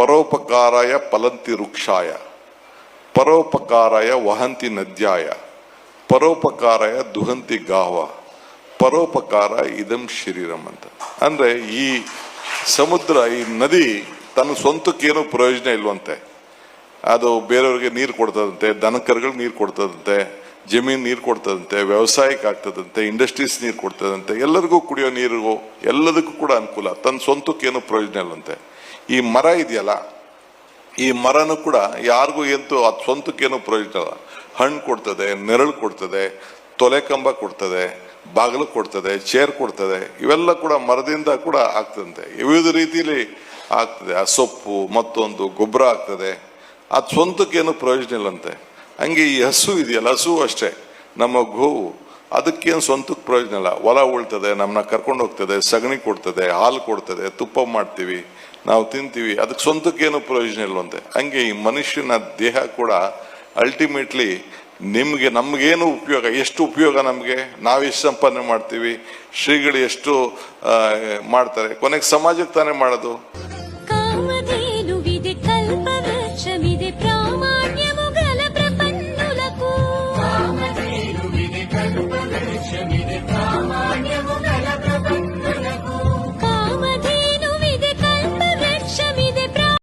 ಪರೋಪಕಾರಾಯ ಫಲಂತಿ ವೃಕ್ಷಾಯ, ಪರೋಪಕಾರಾಯ ವಹಂತಿ ನದ್ಯಾಯ, ಪರೋಪಕಾರಾಯ ದುಹಂತಿ ಗಾವ, ಪರೋಪಕಾರ ಇದಂ ಶರೀರಂ ಅಂತ. ಅಂದ್ರೆ ಈ ಸಮುದ್ರ, ಈ ನದಿ ತನ್ನ ಸ್ವಂತಕ್ಕೇನು ಪ್ರಯೋಜನ ಇಲ್ವಂತೆ. ಅದು ಬೇರೆಯವ್ರಿಗೆ ನೀರು ಕೊಡ್ತದಂತೆ, ದನಕರುಗಳಿಗೆ ನೀರು ಕೊಡ್ತದಂತೆ, ಜಮೀನು ನೀರು ಕೊಡ್ತದಂತೆ, ವ್ಯವಸಾಯಕ್ಕೆ ಆಗ್ತದಂತೆ, ಇಂಡಸ್ಟ್ರೀಸ್ ನೀರು ಕೊಡ್ತದಂತೆ, ಎಲ್ಲರಿಗೂ ಕುಡಿಯೋ ನೀರಿಗೂ ಎಲ್ಲದಕ್ಕೂ ಕೂಡ ಅನುಕೂಲ. ತನ್ನ ಸ್ವಂತಕ್ಕೇನು ಪ್ರಯೋಜನ ಇಲ್ವಂತೆ. ಈ ಮರ ಇದೆಯಲ್ಲ, ಈ ಮರನೂ ಕೂಡ ಯಾರಿಗೂ ಎಂತೂ ಅದು ಸ್ವಂತಕ್ಕೇನು ಪ್ರಯೋಜನ ಇಲ್ಲ. ಹಣ್ಣು ಕೊಡ್ತದೆ, ನೆರಳು ಕೊಡ್ತದೆ, ತೊಲೆ ಕಂಬ ಕೊಡ್ತದೆ, ಬಾಗಿಲು ಕೊಡ್ತದೆ, ಚೇರ್ ಕೊಡ್ತದೆ. ಇವೆಲ್ಲ ಕೂಡ ಮರದಿಂದ ಕೂಡ ಆಗ್ತದಂತೆ, ವಿವಿಧ ರೀತಿಯಲ್ಲಿ ಆಗ್ತದೆ. ಆ ಸೊಪ್ಪು ಮತ್ತೊಂದು ಗೊಬ್ಬರ ಆಗ್ತದೆ. ಅದು ಸ್ವಂತಕ್ಕೇನು ಪ್ರಯೋಜನ ಇಲ್ಲಂತೆ. ಹಂಗೆ ಈ ಹಸು ಇದೆಯಲ್ಲ, ಹಸು ಅಷ್ಟೇ, ನಮ್ಮ ಗೋವು, ಅದಕ್ಕೇನು ಸ್ವಂತಕ್ಕೆ ಪ್ರಯೋಜನ ಇಲ್ಲ. ಹೊಲ ಉಳ್ತದೆ, ನಮ್ಮನ್ನ ಕರ್ಕೊಂಡು ಹೋಗ್ತದೆ, ಸಗಣಿ ಕೊಡ್ತದೆ, ಹಾಲು ಕೊಡ್ತದೆ, ತುಪ್ಪ ಮಾಡ್ತೀವಿ, ನಾವು ತಿಂತೀವಿ, ಅದಕ್ಕೆ ಸ್ವಂತಕ್ಕೇನು ಪ್ರಯೋಜನ ಇಲ್ವಂತೆ. ಹಂಗೆ ಈ ಮನುಷ್ಯನ ದೇಹ ಕೂಡ ಅಲ್ಟಿಮೇಟ್ಲಿ ನಿಮ್ಗೆ ನಮ್ಗೇನು ಉಪಯೋಗ, ಎಷ್ಟು ಉಪಯೋಗ ನಮ್ಗೆ, ನಾವೆಷ್ಟು ಸಂಪಾದನೆ ಮಾಡ್ತೀವಿ, ಶ್ರೀಗಳು ಎಷ್ಟು ಮಾಡ್ತಾರೆ, ಕೊನೆಗೆ ಸಮಾಜಕ್ಕೆ ತಾನೇ ಮಾಡೋದು.